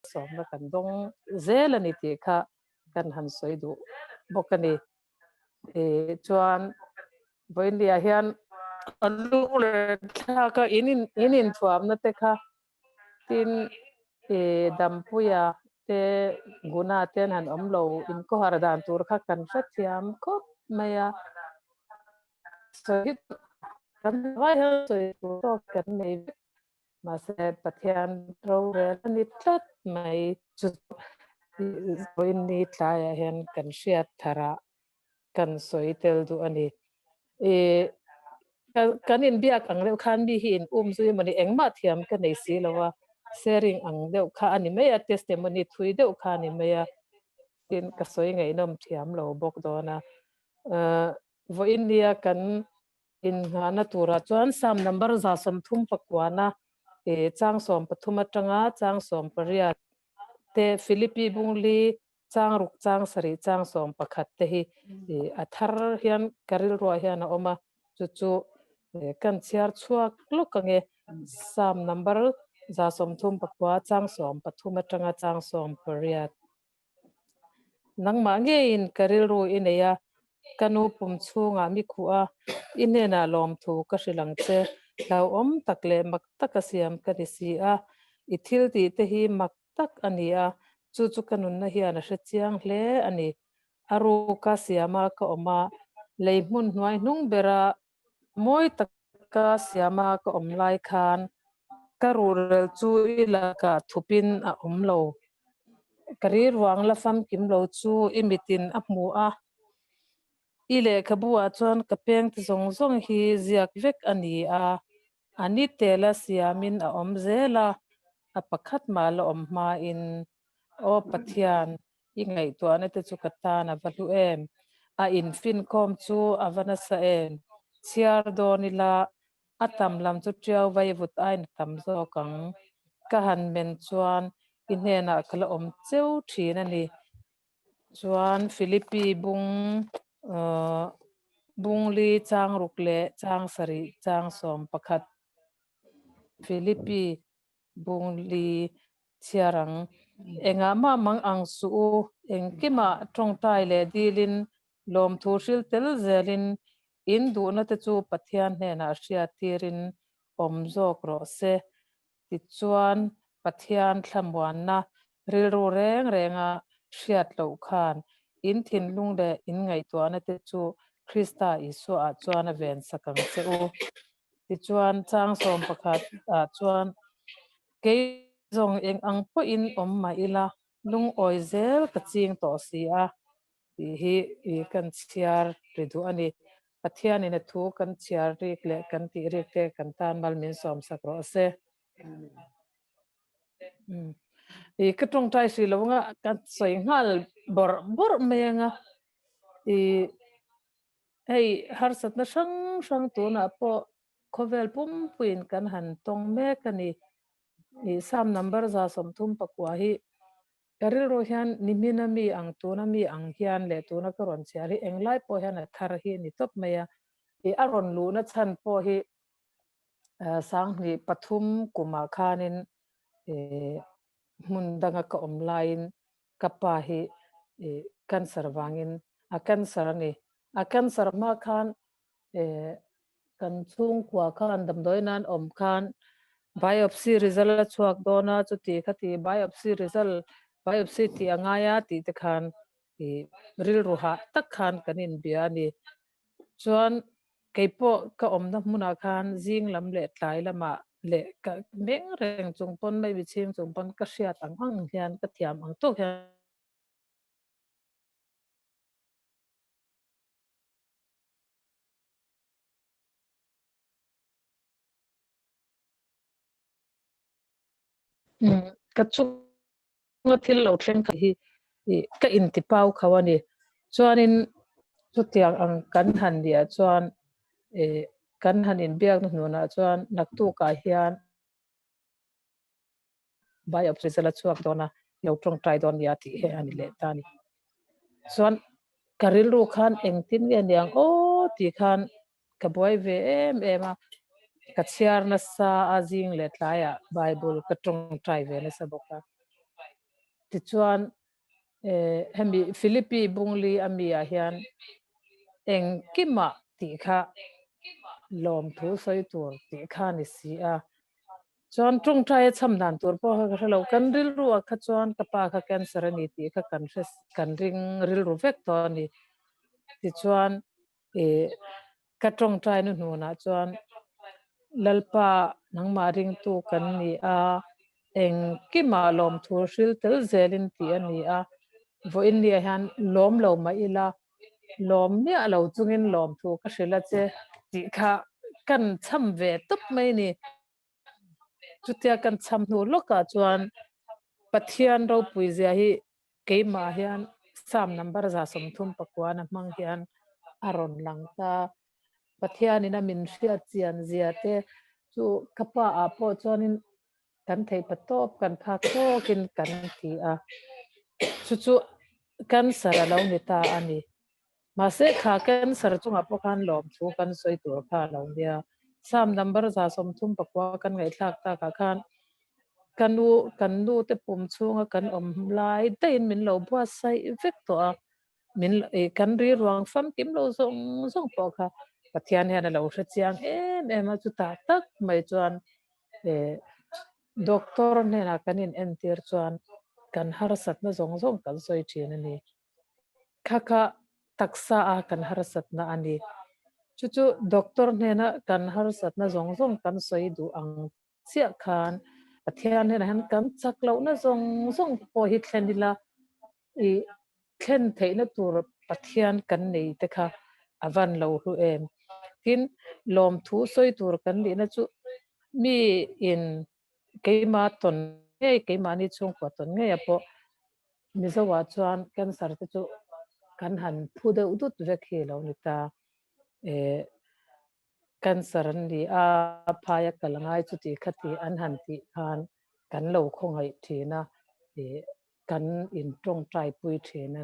som na kan dong zelani ti kha kan han soi du bokani chuan voindia hian alu le tha ka inin thuam na te kha tin dampuya te guna ten han omlo in ko har dan tur kha kan sathiam khop maya soi kan vai ha soi to kan nei mà sẽ bật hiện râu rẽ ni tlat mai chu in ni tlaya hian kan hriat thara kan soi tel du ani kan in biak ang reuh khan bi hi in zu mani engma thiam ka nei si lawa sharing ang deuh kha ani mai a testimony thui deuh kha ani mai a tin ka soi ngai nom thiam lo bok dona vo india kan in hana tura chuan sam number za som thum pakwana chang som pathuma tanga chang som pariat te philippi bungli chang ruk chang sari chang som pakhat te hi athar hian karil ro hian oma chu chu kan chiar chuak lukange sam number za som thum pakwa chang som pathuma tanga chang som pariat nangma nge in karil ro ineya kanu pum chunga mi khua inena lom thu ka hrilang che lau om takle mak takasiam ka risi a ithil ti te hi mak tak ania chu chu kanun na hian a hrechiang hle ani aru ka siama ka oma leimun hnuai hnung bera moi taka siama ka omlai khan karurel chu ilaka thupin a omlo karir wang la fam kim lo chu imitin a hmu a ile khabua chuan kapeng ti zong zong hi ziak vek ani a ani tela siamin a om zela a pakhat ma la om ma in o pathian i ngai to ane te chu katana valu em a in fin kom chu avana sa em chiar donila atam lam chu triau vai vut ain tam zo kang ka han men chuan inhena kala om cheu thin ani chuan philippi bungli chang rukle chang sari chang som pakhat philippi bungli chiarang enga ma mang ang su engkima tongtai le dilin lom thu hril tel zelin in du na te chu pathian hne na hria tirin om zok ro se ti chuan pathian thlamwan na ril ru reng renga hriat lo khan in thin lung le in ngai to na te chu krista isu a chuan a ven sakang cheu ti chuan chang som pakhat a chuan ke zong eng ang po in om ma ila lung oizel ka ching to si a hi kan chiar ridu ani pathian in a thu kan chiar rik le kan ti rik te kan tan mal min som sakro ase ka tong tai si longa kan soi ngal bor menga hei har sat na sang tu na po khovel pum puin kan han tong me kani sam number za som thum pakwa hi karil ro hian nimina mi ang tu na mi ang hian le tu na karon chiari englai po hian a thar hi ni top meya aron lu na chan po hi sang ni pathum kuma khanin mun danga ka online kapa hi cancer wangin a cancer ani a cancer ma khan kan chung kwa khan damdoinan om khan biopsy result chuak dona chuti khati biopsy result biopsy ti angaya ti te khan ril ruha tak khan kanin biani chuan keipo ka omna hmuna khan jing lam le tlai lama le ka meng reng chungpon mai bichim chungpon ka hriat ang hian ka thiam ang to hian ka chunga thil lo thleng ka hi ka in ti pau khawani chuanin chutiang ang kan han dia chuan kan han in biak nu na chuan naktu ka hian biopsy result chuak dona lo tong trai don ya ti he ani le tani chuan karil ru khan engtin nge niang o ti khan ka boy ve ema ka chiar na sa azing le tlaya bible ka tong trai ve na sa boka ti chuan hemi Philippi bungli ami a hian eng kima ti kha lom thu soi tur ti kha ni si a chuan tung trai cham dan tur po kha lo kan ril ru kha chuan ka pa kha cancer ani ti kha kan ring ril ru vek to ni ti chuan ka tong trai nu na chuan lalpa nangma ring tu kan ni a eng kima lom thu ril tel zelin ti ani a vo in ni han lom lo ma ila lom ni a lo chungin lom thu ka hrila che ti kha kan cham ve tup mai ni chutia kan cham nu loka chuan pathian ro pui zia hi keima hian sam number za som thum pakwa na mang hian aron langta pathian ina min hria chian zia te chu kapa a po chuanin kan thei patop kan phak thokin kan ti a chu cancer alo ni ta ani ma se kha cancer chunga po khan lom chu kan soi tur kha lo nia sam number za som thum pakwa kan ngai thak ta ka khan kanu te pum chunga kan om lai tein min lo bua sai vek to a min kan ri ruang fam kim lo zong zong po kha pathian hian lo hre chiang em chu ta tak mai chuan doctor ne na kanin entir chuan kan har sat na zong zong kan soi thin ani khakha taksa a kan har sat na ani chu doctor ne na kan har sat na zong zong kan soi du ang chia khan pathian ne han kan chak lo na zong zong po hi thlenila i thlen theina tur pathian kan nei te kha avan lo hu em tin lom thu soi tur kan ni na chu mi in keima ton keima ni chung ko ton nge apo mizowa chuan cancer te chu kan han phu de udut vek hi lo ni ta cancer an ni a phaya kalangai chu ti khati an han ti khan kan lo khongai thina kan in tong trai pui thina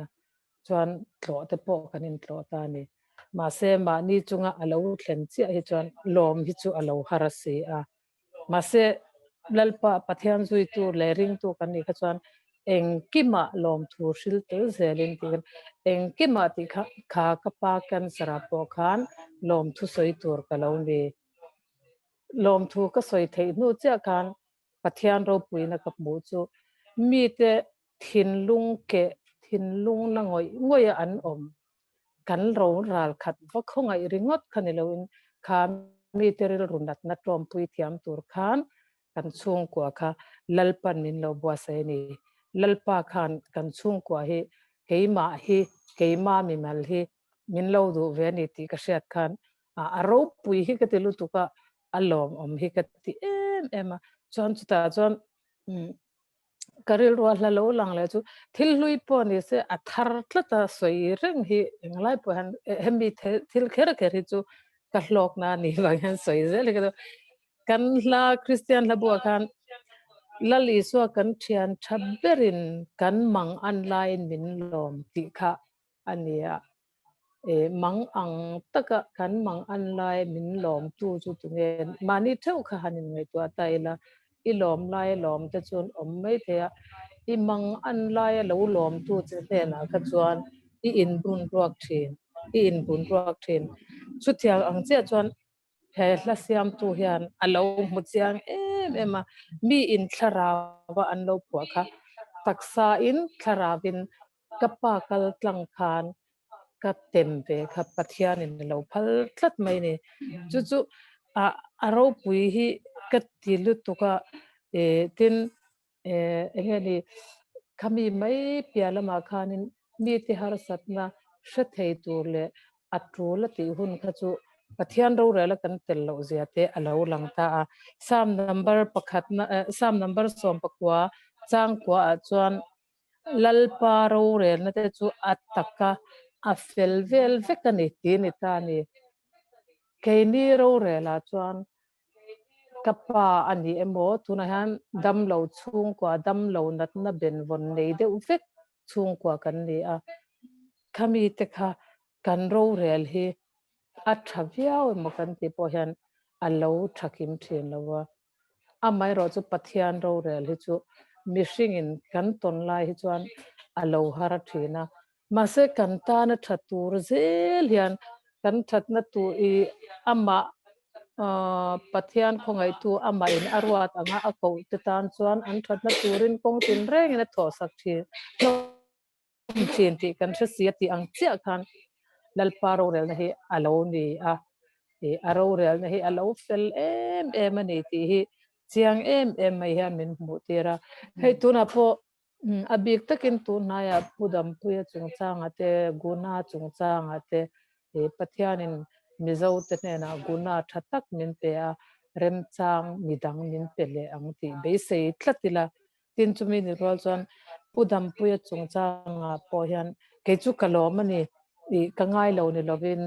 chuan tlo te po kan in tlo ta ni ma se ma ni chunga alo thlen chi hi chuan lom hi chu alo hara se a ma se lalpa pathian zui tu le ring tu kan ni kha chuan eng kima lom thu hril tel zelin ti eng kima ti kha ka pa cancer a po khan lom thu soi tur ka lo ni lom thu ka soi thei nu cha khan pathian ro puina ka mu chu mi te thin lung na ngoi an om kan ro ral khat va khongai ringot khanilo in kha mi teril runat na tom pui thiam tur khan kan chung kwa kha lalpan min lo bua sai ni lalpa khan kan chung kwa hi keima mi mal hi min lo du ve ni ti ka shat khan a ro pui hi ka tilu tu ka alom om hi ka ti em chon chuta chon karil ro la lo lang le chu thil hlui po ni se athar tlata soi reng hi englai po han hemi thil kher kher hi chu ka hlok na ni wang han soi ze le kan la christian la bu khan lali so kan thian thaberin kan mang an lain min lom ti kha ania mang ang taka kan mang an lai min lom tu chu tu ngen mani theu kha hanin ngai to taila i lom lai lom te chun om mai thea i mang an lai lo lom tu che te na kha chuan i in bun ruak thin chu thiang ang che chuan he hla siam tu hian alo mu chiang em mi in thlarawa an lo phua kha taksa in thlarawin kapa kal tlang khan ka tem ve kha pathian in lo phal thlat mai ni chu a ro pui hi ka tilu tu ka tin engani khami mai pialama khanin mi ti har satna hrathei tur le atrula ti hun kha chu pathian ro rela kan tel lo zia te alo lang ta sam number pakhat na sam number som pakwa chang kwa a chuan lalpa ro rel na te chu ataka a fel vel vekani ti ni ta ni keini ro rela chuan kapa ani emo tuna han dam lo chung kwa dam lo nat na ben von nei de vek chung kwa kan ni a khami te kha kan ro rel hi a thaviao mo kan ti po hian a lo thakim thin lawa amai ro chu pathian ro rel hi chu mishing in kan ton lai hi chuan alo hara thina mase kan ta na thatur zel hian kan thatna tu I ama pathian khongai tu ama in arwat anga ako te tan chuan an thatna turin kong tin reng na tho sak thi chin ti kan thsia ti ang chia khan lalparo rel na hi alo ni a aro rel na hi alo fel em ani ti hi chiang em mai hian min hmu tira hei tuna po abik takin tu na ya pudam puya chung changa te guna chung changa te pathianin mizo te na guna thatak min pe a rem chang midang min pele ang ti be sei tlatila tin chumi ni rol chon pudam puya chung changa po hian ke chu kalom ani kangai lo ni lovin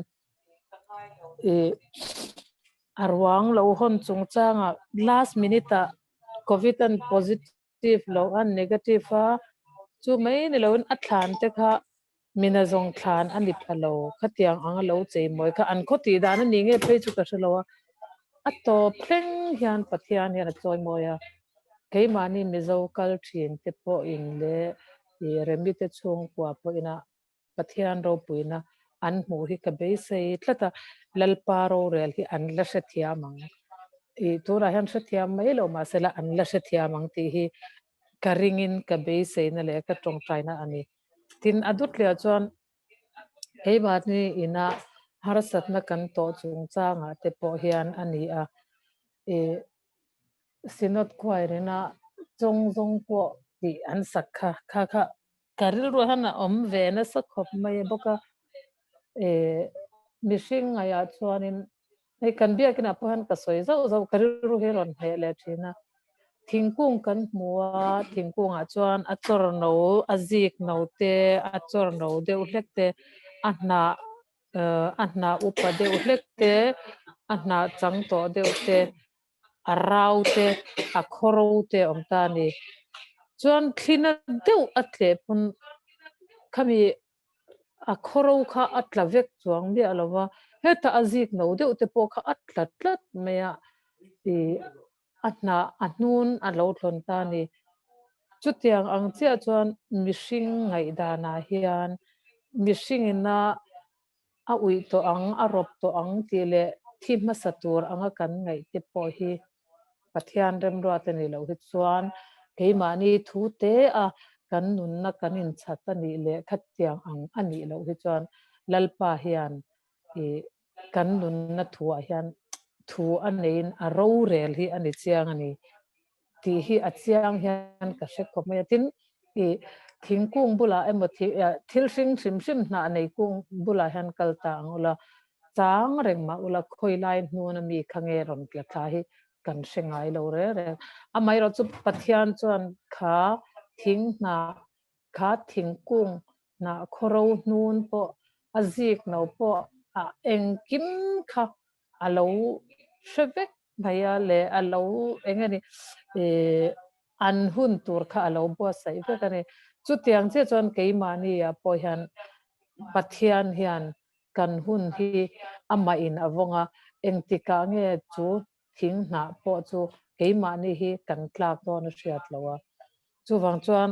arwang lo hon chung changa last minute covid and positive lo an negative a chu mai ni lo a thlan te kha mina zong thlan ani phalo khatiang anga lo chei moi kha an khoti dan ni nge pe chu ka shalo a to pleng hian pathian hian a choi moya ke mani mizo kal thin te po in le remite chung kwa po ina pathian ro puina an mu hi ka be sei tlata lalparo rel hi an la shathia mang tura han shathia mai lo ma sela an la shathia mang ti hi karingin ka be sei na le ka tong traina ani tin adut le chuan ei bat ni ina harasat na kan to chung changa te po hian ani a sinot kwairina zong po ti an sakha kha karil ro hana om ve na sakhop mai boka mishing aya chuanin ei kan bia kina pohan ka soi zo karil ro heron hele thina thingkung kan hmua thingkung a chuan a chor no a zik no te a chor no deuh hlek te a hna upa deuh hlek te a hna chang to deuh te a rau te a khoro te om ta ni chuan thlina deuh a tle pun khami a khoro kha atla vek chuang mi alawa heta azik no deuh te po kha atlat meya atna anun alo thlon ta ni chutiang ang chia chuan mishing ngai dana hian mishing ina a ui to ang a rop to ang tile thima satur anga kan ngai te po hi pathian rem ro atani lo hi chuan keimani thu te a kan nun na kan in chat ani le khatiang ang ani lo hi chuan lalpa hian kan nun na thu a hian thu anein a ro rel hi ani chiang ani ti hi a chiang hian ka hre khop mai tin thingkung bula emothi thil hring hrim na nei kung bula hian kalta angula chang rengma ula khoilai hnu mi khange ron tla tha hi kan hrengai lo re amai ro chu pathian chuan kha thing na kha thingkung na khoro hnun po azik no po a engkim kha alo shevek bhaya le alo engani an hun tur kha alo bo sai ve kani chu tiang che chon keimani a po hian pathian hian kan hun hi ama in avonga engtika nge chu thing na po chu keimani hi kan tlak don hriat lowa chu wang chuan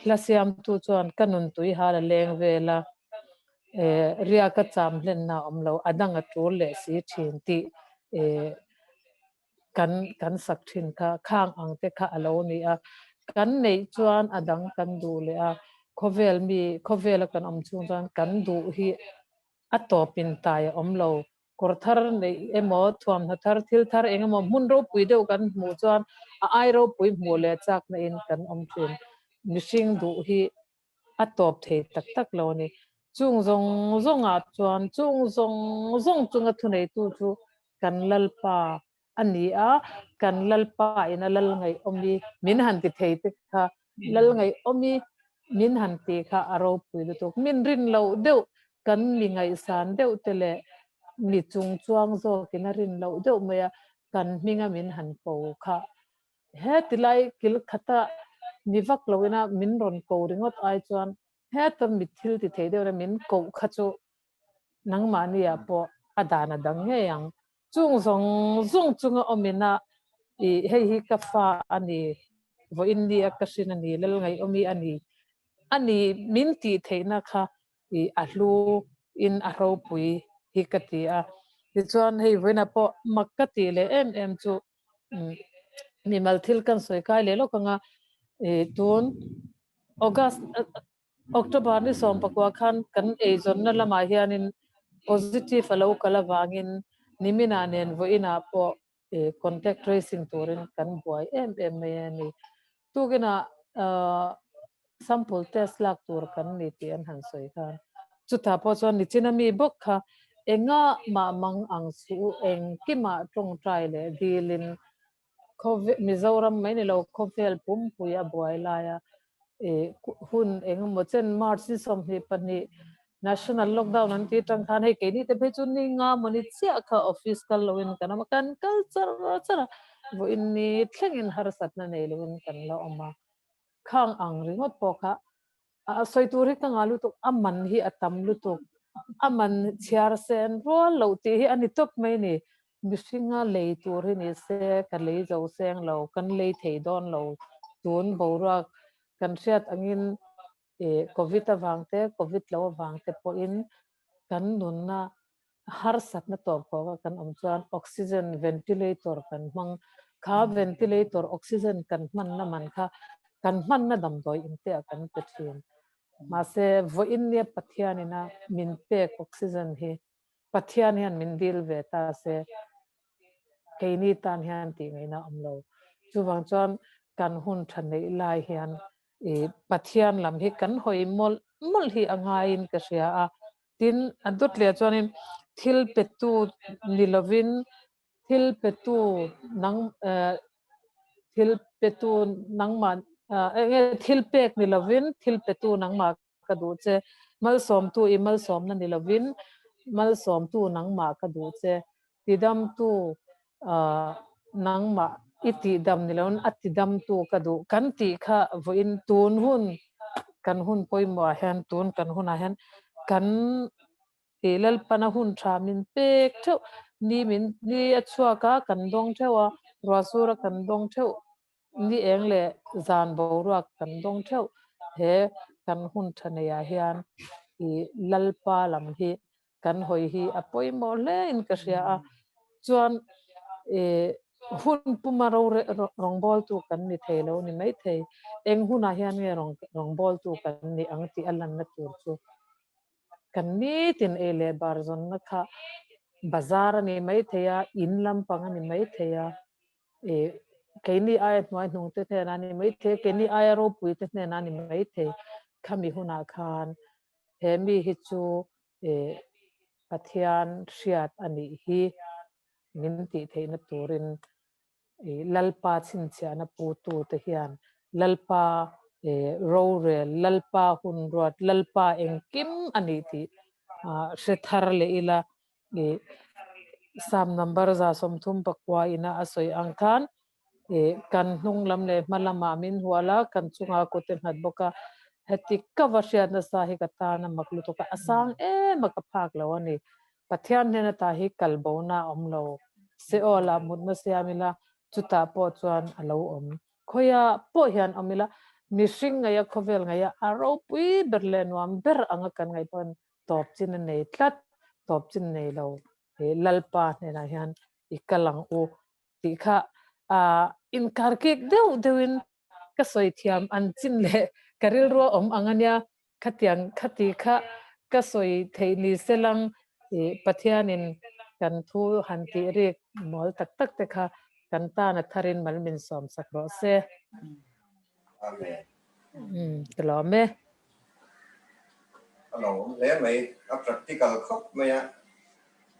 hlasiam tu chuan kanun tui hala leng vela ria ka cham hlen na omlo adanga tur le si thin ti kan sak thin kha khang ang te kha alo ni a kan nei chuan adang kan du le a khovel kan om chung chuan kan du hi a topin tai omlo kor thar nei emo thuam na thar thil thar engemo mun ro pui deuh kan hmu chuan a ai ro pui hmu le chak na in kan om thin mishing du hi a top thei tak lo ni chung zong a chuan chung zong chunga thu nei tu chu kan lalpa ani a kan lalpa ina lal ngai omi min han ti thei te kha lal ngai omi min han ti kha aro pui lu tok min rin lo deuh kan mi ngai san deuh tele mi chung chuang zo kina rin lo deuh maya kan minga min han ko kha he tilai kil khata nivak loina min ron ko ringot ai chuan he to mi thil ti thei deuh min ko kha chu nangmani a po adana dang nge yang chung zong chunga omina hei hi ka fa ani vo India kasina ni lel ngai omi ani minti theina kha I ahlu in aro pui hi katia ti chuan hei voina po makkati le em chu mi malthil kan soi kai le lokanga tun August October ni som pakwa khan kan zon na lama hianin positive alo kala wangin nimina nen vo ina po contact tracing turin kan buai em me ni tugina sample test lak tur kan ni ti an han soi khan chuta po chon ni chinami bok kha enga ma mang ang su eng kima tong trai le dilin covid Mizoram mai ni lo covid pum puya buai la ya hun eng mo chen march si som hi pani national lockdown an ti tang khan hei ke ni te phechun ni nga mani chia kha office kal loin kana ma kan culture chara vo in ni thlengin har sat na nei loin kan lo oma khang ang ringot po kha soi turi ka ngalu to aman hi atam lu to aman chiar sen ro lo ti hi ani top mai ni mishinga lei tur hi ni se ka lei zo seng lo kan lei thei don lo tun bora kan riat angin covid awangte covid lo awangte po in kan nun na har sat na top ko kan chuan oxygen ventilator kan mang kha ventilator oxygen kan man na man kha kan man na dam doi inte kan pethin mase vo in ne pathianina min pek oxygen hi pathian hian min dil ve ta se keini tan hian ti ngai na amlo chuwang chuan kan hun than nei lai hian pathian lam hi kan hoi mol mol hi angain ka ria a tin adut le chuanin thil petu nilovin thil petu nang thil petu nangman thil pek nilovin thil petu nangma ka du che mal som tu I mal som na nilovin mal som tu nangma ka du che tidam tu nangma iti dam nilon ati dam tu ka du kan ti kha voin tun hun kan hun poimo hen tun kan hun a hen kan lal pana hun tha min pek theu ni achua ka kan dong thewa rasura kan dong theu ni engle zan boruak kan dong theu he kan hun thaneya hian lalpa lam hi kan hoi hi apoi mo le in ka ria a chuan hun pumaro rongbol tu kan ni thelo ni mai thei eng huna hian nge rongbol tu kan ni ang ti alan na tur chu kan ni tin ele barzon na kha bazar ni mai theya in lam pang ni mai theya keini ai mai nung te na ni mai the keini ai ro pui te na ni mai the khami huna khan hemi hi chu pathian riat ani hi min ti theina turin lalpa chinchia na pu tu te hian lalpa ro re lalpa hun ruat lalpa engkim ani ti shethar le ila sam number za som thum pakwa ina asoi angkhan kan hnung lam le malama min huala kan chunga ko te nat boka heti kawasya na sa hi kata na maklu to ka asang maka phak lo ani pathian ne na ta hi kalbona omlo se ola mudna se amila chuta po chuan alo om khoya po hian amila mishing ngaya khovel ngaya aro pui berlen wam ber anga kan ngai pon top chin nei tlat top chin nei lo lalpa ne na hian ikalang u ti kha in karkek deuin ka soi thiam an chin le karil ro om angania khatiang khati kha ka soi theini selang pathianin kan thu han ti rek mol tak tak te kha kan ta na tharin malmin som sakro se amen tlome alo le mai a practical khop maya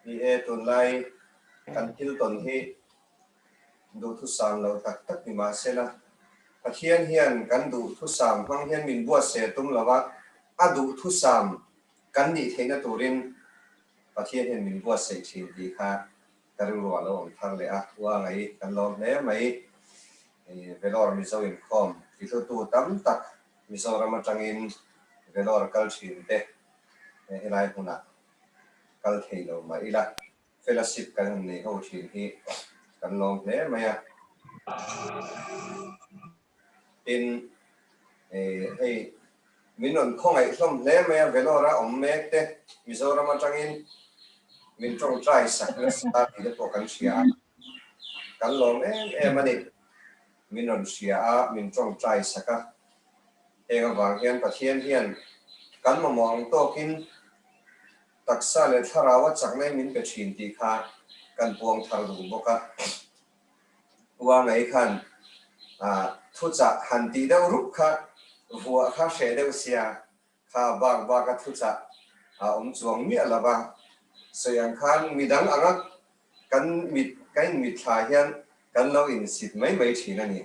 ni tun lai kan til ton hi do thu sam lo tak tak ni ma se la pathian hian kan du thu sam hang hian min bua se tum lawa a du thu sam kan ni theina turin pathian hian min bua se thin ti kha karu ro lo om thar le a wa ngai kan lo le mai Vellore Mizo Inkhawm ti tu tam tak Mizoram atangin Vellore kal thin te elai huna kal thei lo mai la fellowship kan nei ho thin hi kan lo le mai a in hey min on khong ai hlom le me Vellore mek te Mizoram atangin min trong trai sak na sa ti de po kan sia kan lom mani min on sia min trong trai saka eng awang hian pathian hian kan mamong to kin taksa le tharawa chaknai min pe thin ti kha kan puang thar du boka wa ngai khan thu cha han ti deuh rup kha vua kha she deuh sia kha ba ka thu cha chuang mi alawa sayang khan midang anga kan mit tha hian kan lo in sit mai thin ani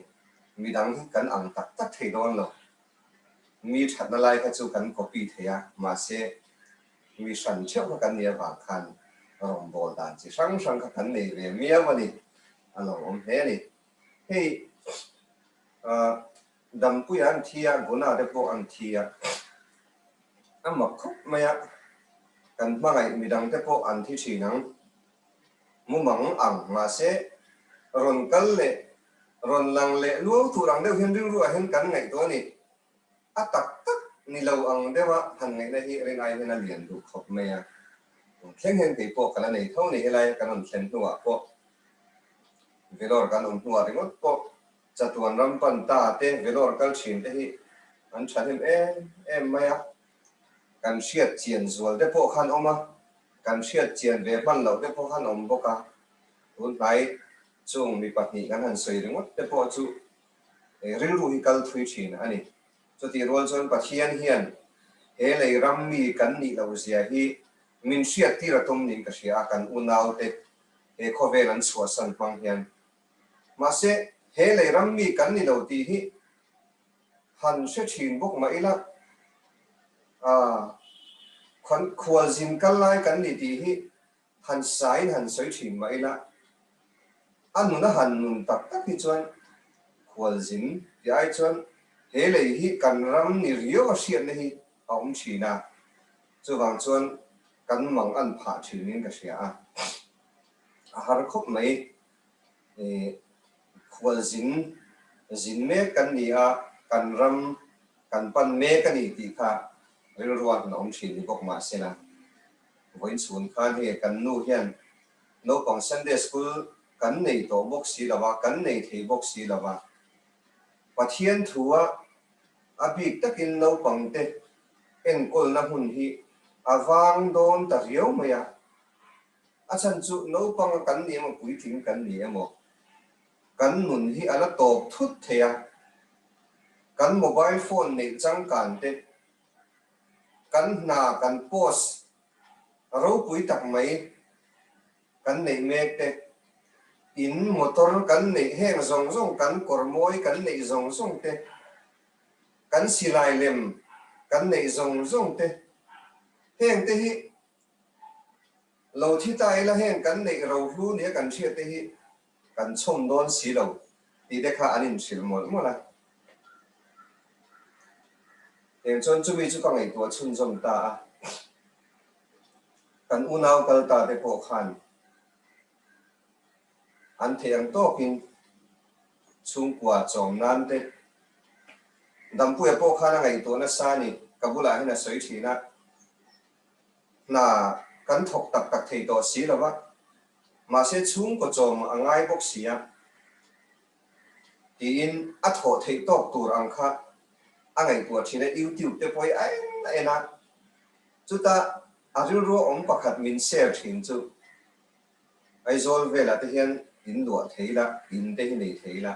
midang kan ang tak thei don lo mi that na lai kha chu kan copy theya ma se mi san cheu kan nia ba khan rom bol dan chi sang kha kan nei ve mi awani alo he ni hey dam pu yan thia guna de po an thia amma khup maya kan mangai midang te po an thi thinang mu mang ang ma se ron kal le ron lang le lu tu rang de hian ring ru a hen kan ngai to ni a tak ni lo ang dewa han ngai na hi ren ai na lian du khop maya thleng hen te po kala nei thau ni helai kan on thlen tu a po Vellore kan on tu a ringot po chatuan ram pan ta te Vellore kal thin te hi an thanim em maya kan siat chian zual te po khan oma kan siat chian ve man lo te po khan om boka tun bai chung mi pahni kan han soi ringot te po chu ril ru hi kal thui thin ani chu ti rol chon pathian hian he lei ram mi kan ni lo zia hi min siat ti ra tom ni ka sia kan unau te he khovel an chua san pang hian ma se he lei ram mi kan ni lo ti hi han se thin bok ma ila khon khual zin kal lai kan ni ti hi han sai han soi thin ma ila anu na han nun tak hi chuan khual zin ti ai chuan he lei hi kan ram ni rio a siat na hi aum china chu wang chuan kan mang an pha thilin ka sia a har khop mai khual zin me kan ni a kan ram kan pan me kan ni ti kha ril ruat na om thin ni bok ma sena voin chun khan he kan nu hian no pang Sunday school kan nei to bok si lawa kan nei thei bok si lawa pathian thua abik takin no pang te en kol na hun hi awang don ta riau maya achan chu no pang kan ni ma pui thing kan ni emo kan nun hi ala top thut theya kan mobile phone nei chang kan te kan na kan post ro pui tak mai kan nei mek te in motor kan nei heng zong kan kormoi kan nei zong te kan silai lem kan nei zong te heng te hi lo thi tai la heng kan nei ro hlu ne kan thia te hi kan chom don si lo ti de kha anin sil mol mola en chon chu mi chu ka ngai to chun zom ta kan unau kal ta te po khan an theng to kin chung kwa chom nan te dam pu po khan ngai to na sa ni kabula hina soi thina na kan thok tak thei to si lawa ma se chung ko chom angai bok sia ti in a tho thei tok tur ang kha angai tua thina YouTube te poi ai na chuta aril ro om pakhat min share thin chu ai zol vela te hian in lo theila in te hi nei theila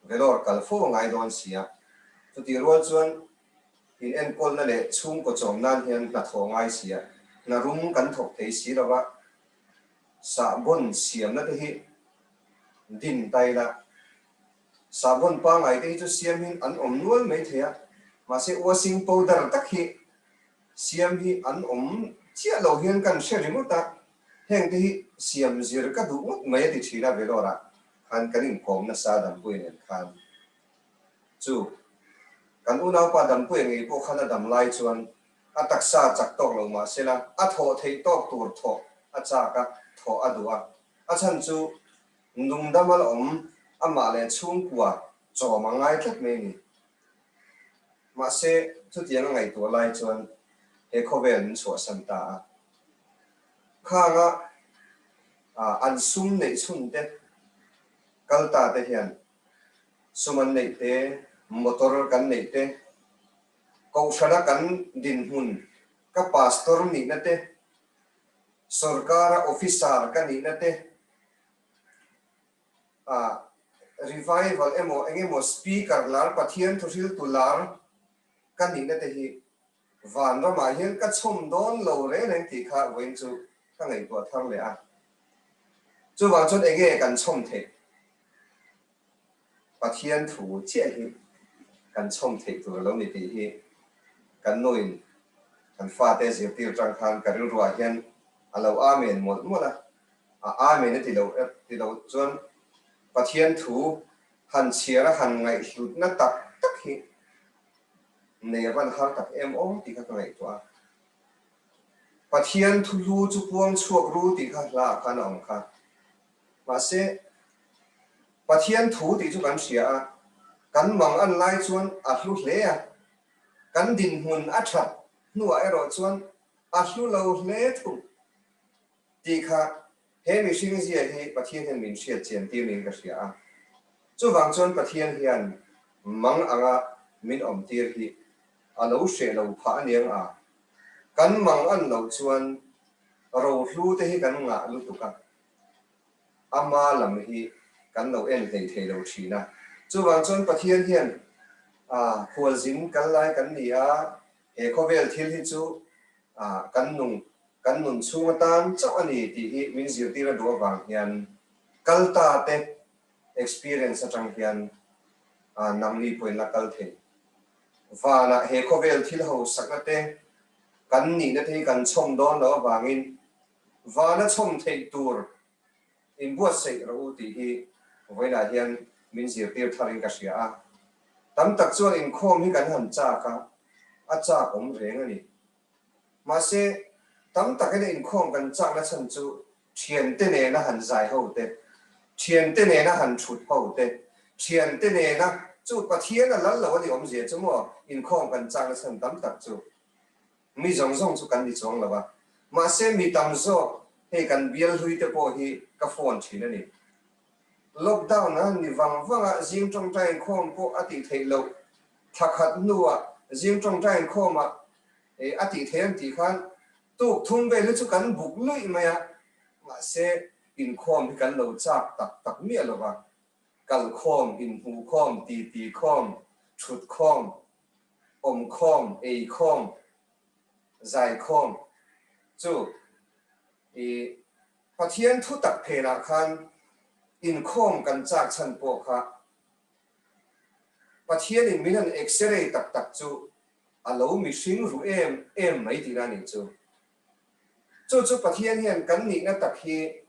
Vellore kal fo ngai don sia chu ti ro chuan in en kol na le chung ko chom nan hian na tho ngai sia na rum kan thok thei si lawa sa bon siam na te hi din tai la sa bon pa ngai te chu siam hin an om nual mai theya ma se washing powder tak hi siam hi an om chia lo hian kan she rimota heng te hi siam zir ka du mai ti thila Vellore han kanin kom na sa dam pui nen khan chu kan unau pa dam pui ngai po khana dam lai chuan a taksa chak tok lo ma sela a tho thei tok tur tho a cha ka tho adua a chan chu nung damal om ama le chung kwa cho mà ngay thất mình mà sẽ chút tiếng ngày tuổi lại chuan he khoven so santa khanga an sum nei chun te kalta te hian suman nei te motor kan nei te ko shana kan din hun ka pastor ni na te sarkar officer kan ni na te revival emo speaker lar pathian thusil tular kan ni na te hi van ra ma hian ka chom don lo re len ti kha wen chu ka ngai to thang le a chu wa chon ege kan chom the pathian thu che hi kan chom the tu lo ni ti hi kan noin kan fa te zir tir tang khan ka ru ruwa hian alo amen mot mola amen ti lo chon pathian thu han chiara han ngai hlut na tak tak hi ne ban har tak em om ti kha ngai to a pathian thu lu chu puang chuak ru ti kha la khan om kha ma se pathian thu ti chu kan sia a kan mang an lai chuan a hlu hle a kan din hun a that nuwa ero chuan a hlu lo hle thu ti kha he mi hring zia hi pathian hen min hriat chen ti min ka sia a chu wang chuan pathian hian mang anga min om tir hi a lo hre lo pha aniang a kan mang an lo chuan ro hlu te hi kan nga lu tuka ama lam hi kan lo en thei lo thina chu wang chuan pathian hian khual zin kan lai kan ni a he khovel thil hi chu kan nun chunga tan chaw ani ti hi min zir tira do wang hian kalta te experience atang hian namni point la kal the vana he khovel thil ho sakna te kan ni na the kan chom don lo wangin vana chom thei tur in buat sei ro ti hi voina hian min zir tir tharin ka sia a tam tak chuan in khom hi kan han cha ka a cha om reng ani ma se tam tak in khom kan cha na chan chu thian te ne na han zai ho te thian te ne na han thut ho te thian te ne na chu pathian a lal lo ani om je chu mo in khom kan cha na chan tam tak chu mi zong zong chu kan ni chong lawa ma se mi tam zo he kan bial hui te po hi ka phone thin ani lockdown na ni wang wanga jing trong trai khom po ati thei lo thakhat nuwa jing trong trai khoma ati them ti khan tu thum ve lu chu kan buk lui maya ma se in khom hi kan lo chak tak tak mi alowa kal khom in hu khom ti khom thut khom om khom ei khom zai khom chu pathian thu tak phena khan in khom kan chak chan po kha pathian in minan x-ray tak tak chu alo mi hring ru em mai ti ra ni chu pathian hian kan ni na tak hi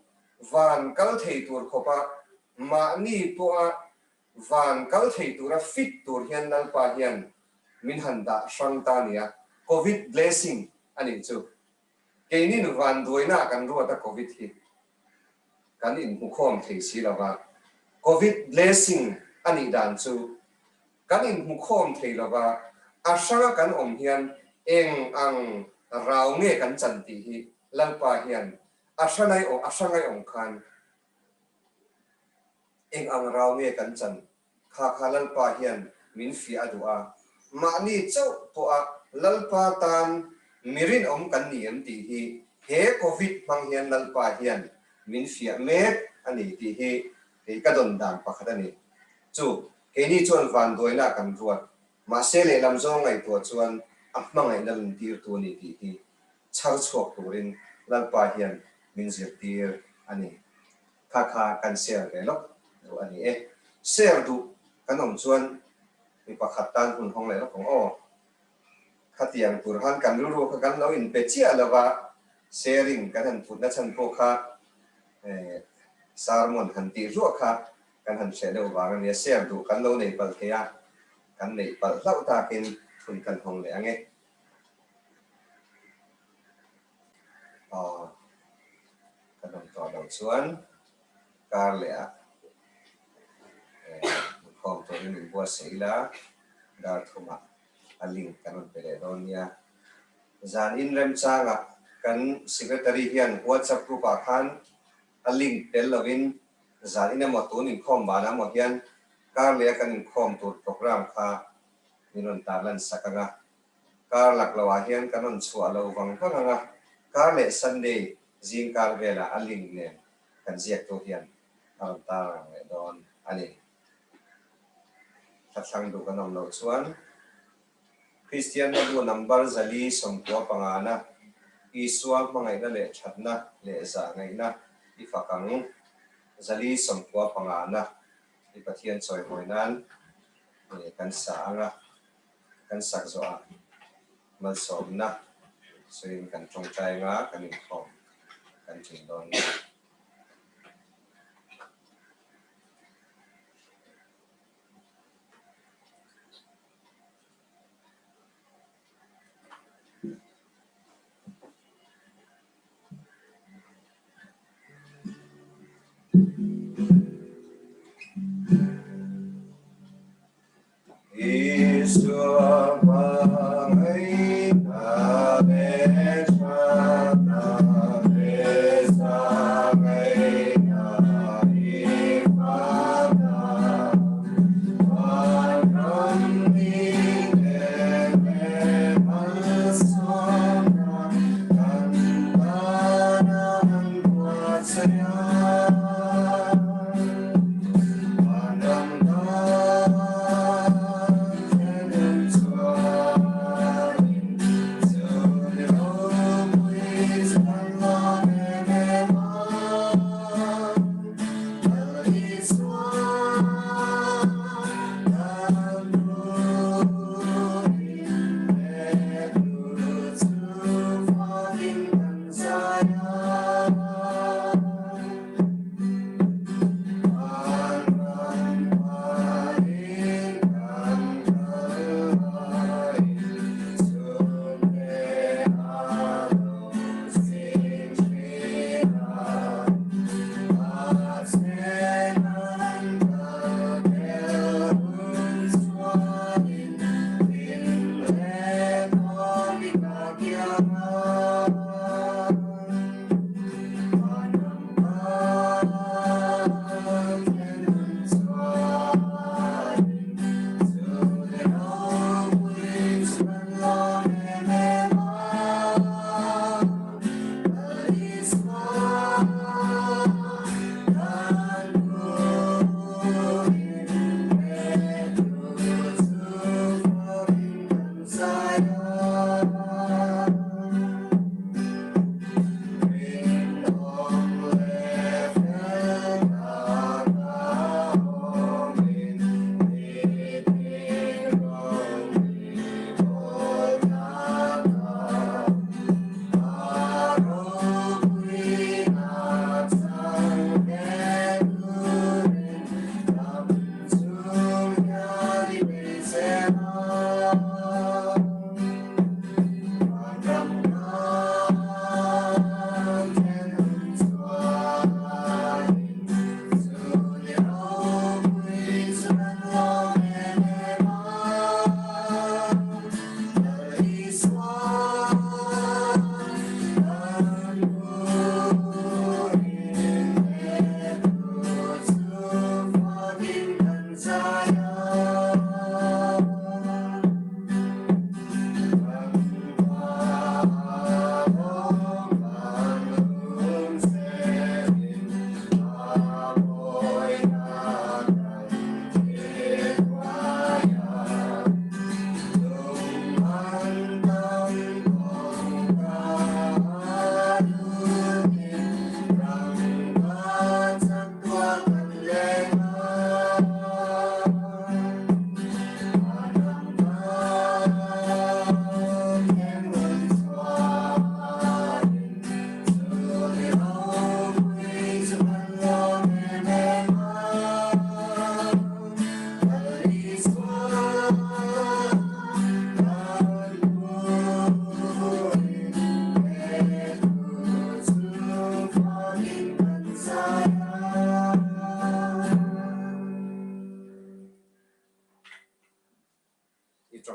van kal thei tur khopa ma ni po a van kal thei tur a fit tur hian nal pa hian min han da sang ta nia covid blessing ani chu ke ni nu van doina kan ru ta covid hi kan in hu khom thei si lawa covid blessing ani dan chu kan in hu khom thei lawa a sanga kan om hian eng ang rau nge kan chan ti hi lalpa hian asangai ong khan eng ang rau nge kan chan kha lalpa hian min fi adua ma ni chau po a lalpa tan mirin om kan niam ti hi he covid mang hian lalpa hian min fi me ani ti hi ka don dan pakhat ani chu ke ni chon van doina kan ruat ma se le lam zong ngai to chuan ahmangai lam tir tu ni ti hi char chok turin lalpa hian min zir tir ani kha kan share ke lo ani share du kan om chuan mi pakhat tan hun hong le lo kong khatiang tur han kan ru kha kan lo in pe chia lawa sharing kan han put na chan po kha sarmon han ti ru kha kan han share lo wa ni share du kan lo nei pal thea kan nei pal lau ta kin thun kan hong le ange kan om to lo chuan kar le a khom to in bua seila dar thuma aling kanon pele donia zan in rem changa kan secretary hian WhatsApp group a khan aling tel lovin zan in mo tun in khom bana mo hian kar le kan in khom tur program kha minon talan sakanga kar laklawa hian kanon chua lo wang kanga kar le Sunday jing kar vela aling ne kan ziak to hian alam tar le don ani thlang du kanom lo chuan Christian na number zali somtua pangana iswa mangai na le thatna le za ngai na ifakang zali somtua pangana ipathian choi hoinan kan sa anga kan sak zo a mal som na soin kan trong chai nga kan in khom kan chin don iswa mangai na le thatna le za ngai na ifakang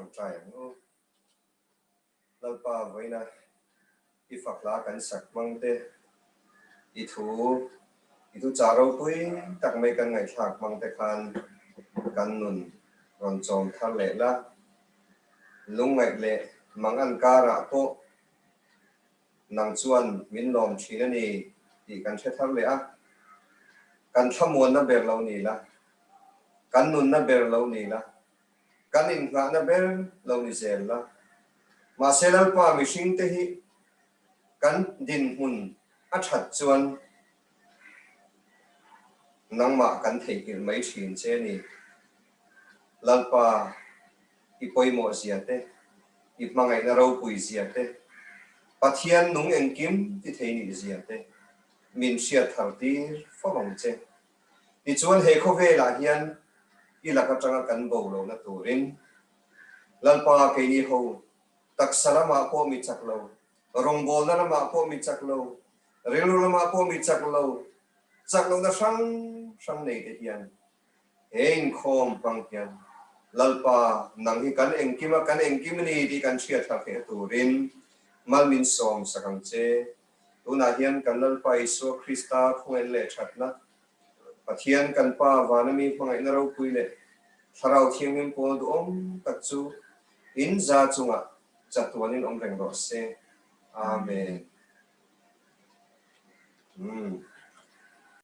ram trai ngo lalpa voina I fakla kan sak mangte I thu charo pui tak mai kan ngai thak mangte khan kan nun ron chom thar le la lung ngai le mangan kara po nang chuan min lom thina ni ti kan the thar le a kan thamon na ber lo ni la kan nun na ber lo ni la kan in nga na ber lo ni zel la ma selal pa mi hring te hi kan din hun a that chuan nangma kan thei kil mai thin che ni lalpa I poimo ziate I mangai na ro pui ziate pathian nung engkim ti thei ni ziate min sia thar tir phong che ti chuan he kho ve la hian I la ka tanga kan bo lo na turin lalpa ke ni ho tak salama po mi chak lo rong bol na ma po mi chak lo relu ma po mi chak lo na sang nei te hian Ein khom pang hian lalpa nang hi kan engkim ni di kan sia thar he turin malmin som sakang che tuna hian kan lalpa Isu Krista khuen le thatna pathian kan pa vanami pangai na ro pui le tharau thiangim po du tak chu in za chunga chatuanin reng ro se amen